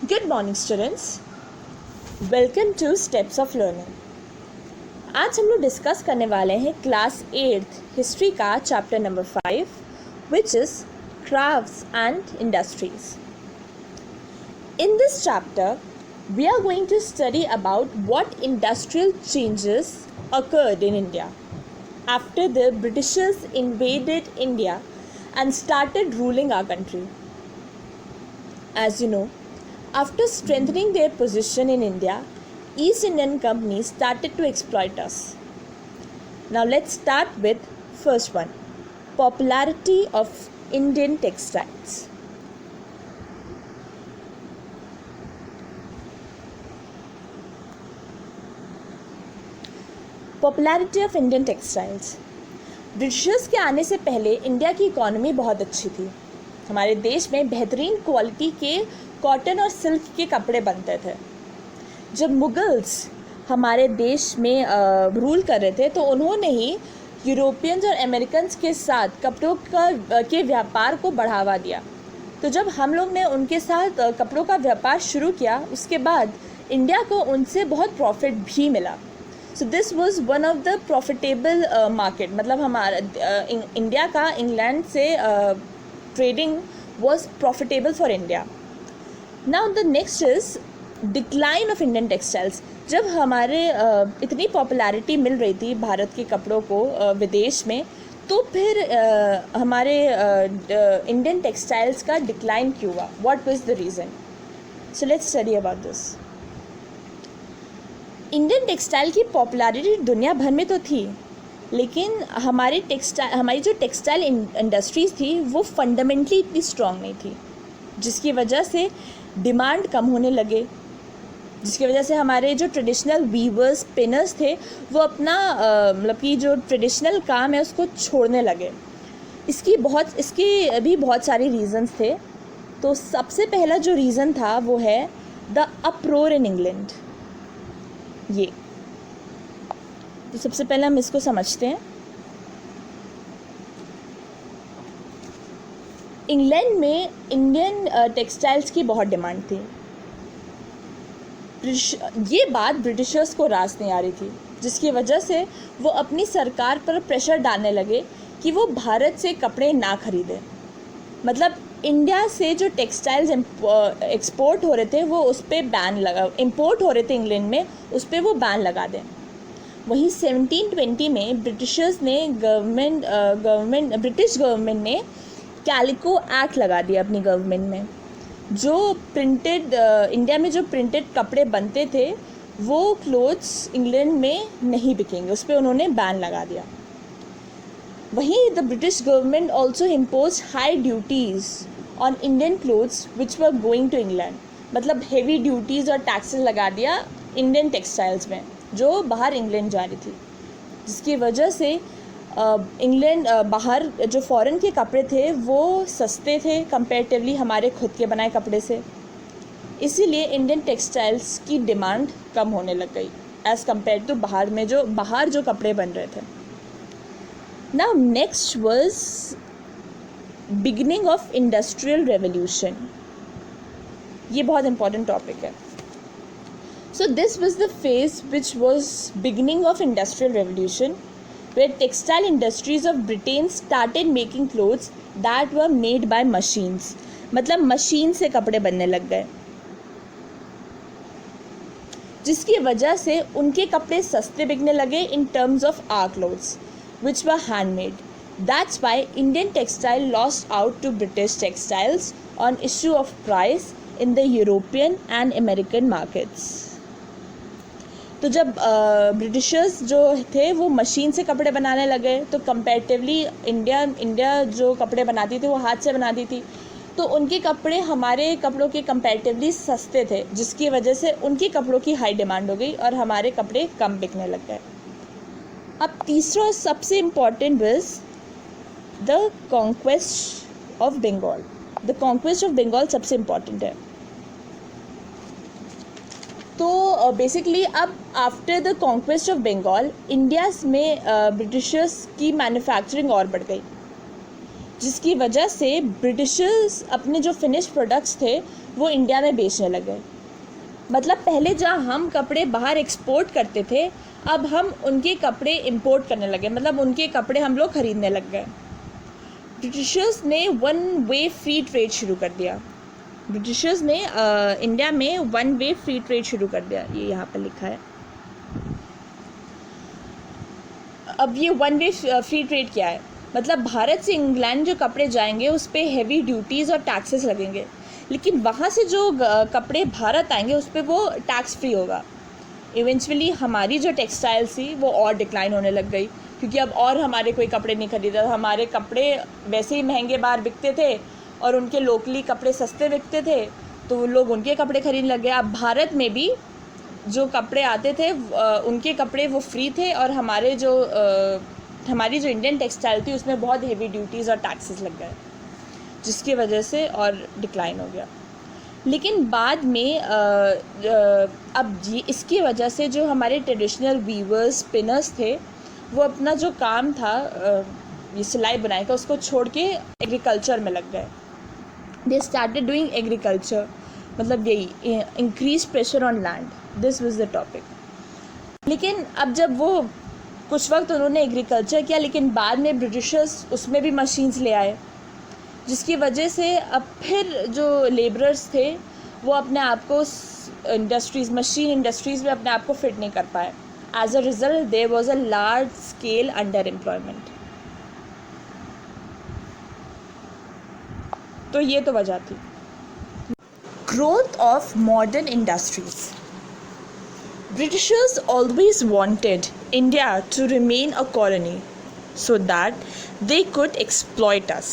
Good morning students. Welcome to Steps of Learning. आज हम लोग डिस्कस करने वाले हैं क्लास 8th हिस्ट्री का chapter number 5 which is crafts and industries. In this chapter we are going to study about what industrial changes occurred in India after the Britishers invaded India and started ruling our country. As you know, after strengthening their position in India, East Indian companies started to exploit us. Now let's start with first one, popularity of Indian textiles. Popularity of Indian textiles. Britishers के आने से पहले India की economy बहुत अच्छी थी. हमारे देश में बेहतरीन क्वालिटी के कॉटन और सिल्क के कपड़े बनते थे. जब मुगल्स हमारे देश में रूल कर रहे थे तो उन्होंने ही यूरोपियंस और अमेरिकन्स के साथ कपड़ों के व्यापार को बढ़ावा दिया. तो जब हम लोग ने उनके साथ कपड़ों का व्यापार शुरू किया, उसके बाद इंडिया को उनसे बहुत प्रॉफिट भी मिला. So this was one of the profitable market. मतलब हमारा इंडिया का इंग्लैंड से trading was profitable for India. Now the next is decline of Indian textiles. जब हमारे इतनी पॉपुलैरिटी मिल रही थी भारत के कपड़ों को विदेश में, तो फिर हमारे इंडियन टेक्सटाइल्स का डिक्लाइन क्यों हुआ? What was the reason? So let's study about this. Indian textile की पॉपुलैरिटी दुनिया भर में तो थी, लेकिन हमारी जो टेक्सटाइल इंडस्ट्रीज़ थी वो फंडामेंटली इतनी स्ट्रॉन्ग नहीं थी, जिसकी वजह से डिमांड कम होने लगे, जिसकी वजह से हमारे जो ट्रेडिशनल वीवर्स स्पिनर्स थे वो अपना मतलब कि जो ट्रेडिशनल काम है उसको छोड़ने लगे. इसके भी बहुत सारे रीज़न्स थे. तो सबसे पहला जो रीज़न था वो है द अपरोर इन इंग्लैंड. ये तो सबसे पहले हम इसको समझते हैं. इंग्लैंड में इंडियन टेक्सटाइल्स की बहुत डिमांड थी. ये बात ब्रिटिशर्स को रास नहीं आ रही थी, जिसकी वजह से वो अपनी सरकार पर प्रेशर डालने लगे कि वो भारत से कपड़े ना खरीदें. मतलब इंडिया से जो टेक्सटाइल्स एक्सपोर्ट हो रहे थे वो उस पर बैन लगा, इंपोर्ट हो रहे थे इंग्लैंड में, उस पर वो बैन लगा दें. वहीं 1720 में ब्रिटिशर्स ने ब्रिटिश गवर्नमेंट ने कैलिको एक्ट लगा दिया अपनी गवर्नमेंट में. जो प्रिंटेड इंडिया में जो प्रिंटेड कपड़े बनते थे वो क्लोथ्स इंग्लैंड में नहीं बिकेंगे, उस पर उन्होंने बैन लगा दिया. वहीं the British government also impose high duties on Indian clothes which were going to England. मतलब हेवी ड्यूटीज़ और टैक्सेस लगा दिया इंडियन टेक्सटाइल्स में जो बाहर इंग्लैंड जा रही थी, जिसकी वजह से इंग्लैंड बाहर जो फॉरेन के कपड़े थे वो सस्ते थे कंपैरेटिवली हमारे खुद के बनाए कपड़े से. इसीलिए इंडियन टेक्सटाइल्स की डिमांड कम होने लग गई एज़ कम्पेयर टू बाहर जो कपड़े बन रहे थे. Now next was beginning of industrial revolution. ये बहुत इंपॉर्टेंट टॉपिक है. So this was the phase which was beginning of industrial revolution, where textile industries of Britain started making clothes that were made by machines. मतलब machine से कपड़े बनने लग गए, जिसकी वजह से उनके कपड़े सस्ते बिकने लगे in terms of our clothes which were handmade. That's why Indian textile lost out to British textiles on issue of price in the European and American markets. तो जब ब्रिटिशर्स जो थे वो मशीन से कपड़े बनाने लगे तो कंपैरेटिवली इंडिया जो कपड़े बनाती थी वो हाथ से बनाती थी, तो उनके कपड़े हमारे कपड़ों के कंपैरेटिवली सस्ते थे, जिसकी वजह से उनके कपड़ों की हाई डिमांड हो गई और हमारे कपड़े कम बिकने लग गए. अब तीसरा सबसे important was the conquest of Bengal. The conquest of Bengal सबसे इम्पॉर्टेंट है. तो बेसिकली अब after the conquest of Bengal India में ब्रिटिशर्स की मैन्युफैक्चरिंग और बढ़ गई. जिसकी वजह से ब्रिटिशर्स अपने जो फिनिश प्रोडक्ट्स थे वो इंडिया में बेचने लगे। मतलब पहले जहाँ हम कपड़े बाहर एक्सपोर्ट करते थे, अब हम उनके कपड़े इंपोर्ट करने लगे, मतलब उनके कपड़े हम लोग ख़रीदने लग गए। ब्रिटिशर्स ने वन वे फ्री ट्रेड शुरू कर दिया। ब्रिटिशर्स ने इंडिया में वन वे फ्री ट्रेड शुरू कर दिया, ये यहाँ पर लिखा है। अब ये वन वे फ्री ट्रेड क्या है? मतलब भारत से इंग्लैंड जो कपड़े जाएंगे उस पर हैवी ड्यूटीज़ और टैक्सेस लगेंगे, लेकिन वहाँ से जो कपड़े भारत आएंगे उस पर वो टैक्स फ्री होगा। इवेंचुअली हमारी जो टेक्सटाइल्स थी वो और डिक्लाइन होने लग गई, क्योंकि अब और हमारे कोई कपड़े नहीं खरीदा। हमारे कपड़े वैसे ही महंगे बाहर बिकते थे और उनके लोकली कपड़े सस्ते बिकते थे, तो लोग उनके कपड़े खरीदने लग गए। अब भारत में भी जो कपड़े आते थे उनके कपड़े वो फ्री थे, और हमारी जो इंडियन टेक्सटाइल थी उसमें बहुत हेवी ड्यूटीज़ और टैक्सेस लग गए, जिसकी वजह से और डिक्लाइन हो गया। लेकिन बाद में अब ये इसकी वजह से जो हमारे ट्रेडिशनल वीवर्स स्पिनर्स थे वो अपना जो काम था ये सिलाई बुनाई का उसको छोड़ के एग्रीकल्चर में लग गए। दे स्टार्टेड डूइंग एग्रीकल्चर, मतलब यही increase pressure on land, this was the topic. लेकिन अब जब वो कुछ वक्त उन्होंने एग्रीकल्चर किया, लेकिन बाद में ब्रिटिशर्स उसमें भी मशीन्स ले आए, जिसकी वजह से अब फिर जो लेबरर्स थे वो अपने आप को मशीन इंडस्ट्रीज़ में अपने आप को फिट नहीं कर पाए। As a result there was a large scale under employment. तो ये तो वजह थी। Growth of modern industries. Britishers always wanted India to remain a colony so that they could exploit us.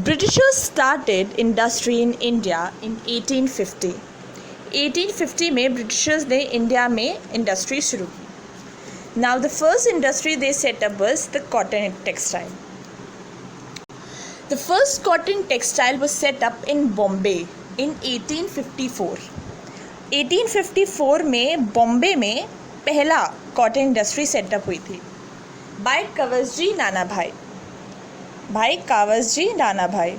Britishers started industry in India in 1850. 1850 में Britishers ने India में industry शुरू की। Now the first industry they set up was the cotton textile. The first cotton textile was set up in Bombay in 1854. 1854 में बॉम्बे में पहला cotton industry setup हुई थी बाय कावसजी नानाभाई, भाई कावसजी नानाभाई।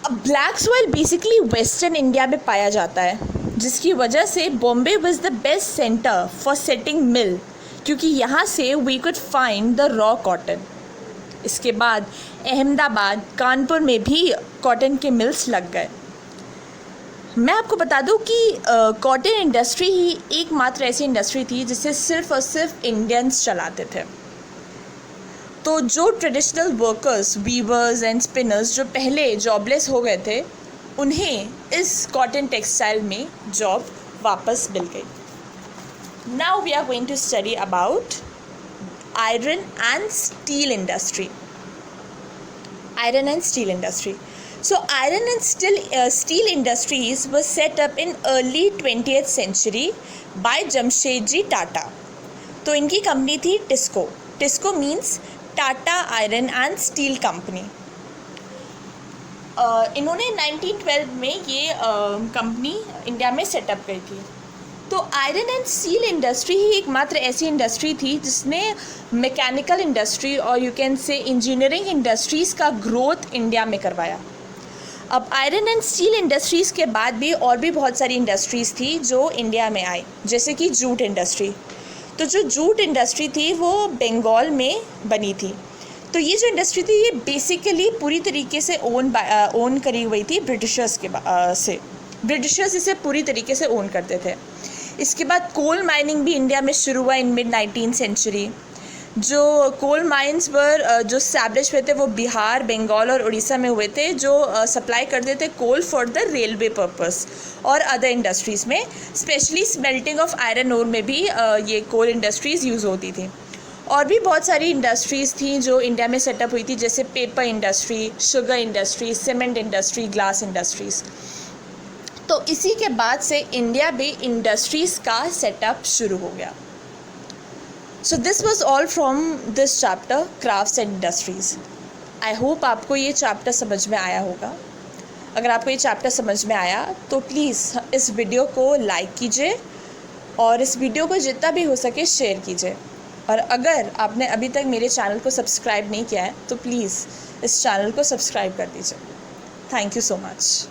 अब black soil basically western India में पाया जाता है, जिसकी वजह से Bombay was the best centre for setting mill, क्योंकि यहाँ से we could find the raw cotton. इसके बाद अहमदाबाद, कानपुर में भी कॉटन के मिल्स लग गए। मैं आपको बता दूं कि कॉटन इंडस्ट्री ही एकमात्र ऐसी इंडस्ट्री थी जिसे सिर्फ और सिर्फ इंडियंस चलाते थे। तो जो traditional workers, weavers and spinners जो पहले जॉबलेस हो गए थे, उन्हें इस कॉटन टेक्सटाइल में जॉब वापस मिल गई। Now we are going to study about iron and steel industry. Iron and steel industry. So iron and steel industries were set up in early 20th century by Jamshedji Tata. तो इनकी company थी TISCO. TISCO means Tata iron and steel company. इन्होंने 1912 में ये company India में setup की थी। तो आयरन एंड स्टील इंडस्ट्री ही एकमात्र ऐसी इंडस्ट्री थी जिसने मैकेनिकल इंडस्ट्री और you can say engineering industries का ग्रोथ इंडिया में करवाया। अब आयरन एंड स्टील इंडस्ट्रीज़ के बाद भी और भी बहुत सारी इंडस्ट्रीज़ थी जो इंडिया में आई, जैसे कि जूट इंडस्ट्री। तो जो जूट इंडस्ट्री थी वो बंगाल में बनी थी। तो ये जो इंडस्ट्री थी ये बेसिकली पूरी तरीके से ओन करी हुई थी ब्रिटिशर्स से। ब्रिटिशर्स इसे पूरी तरीके से ओन करते थे। इसके बाद कोल माइनिंग भी इंडिया में शुरू हुआ इन मिड 19th सेंचुरी। जो कोल माइंस पर जो स्टैब्लिश हुए थे वो बिहार, बंगाल और उड़ीसा में हुए थे, जो सप्लाई करते थे coal for the railway purpose और अदर इंडस्ट्रीज़ में। Specially smelting of iron ore में भी ये कोल इंडस्ट्रीज़ यूज़ होती थी। और भी बहुत सारी इंडस्ट्रीज़ थी जो इंडिया में सेटअप हुई थी, जैसे paper industry, sugar industry, cement industry, glass industries. तो इसी के बाद से इंडिया में इंडस्ट्रीज़ का सेटअप शुरू हो गया। So this was all from this chapter crafts and industries. I hope आपको ये चैप्टर समझ में आया होगा। अगर आपको ये चैप्टर समझ में आया तो प्लीज़ इस वीडियो को लाइक कीजिए और इस वीडियो को जितना भी हो सके शेयर कीजिए। और अगर आपने अभी तक मेरे चैनल को सब्सक्राइब नहीं किया है तो प्लीज़ इस चैनल को सब्सक्राइब कर दीजिए। Thank you so much.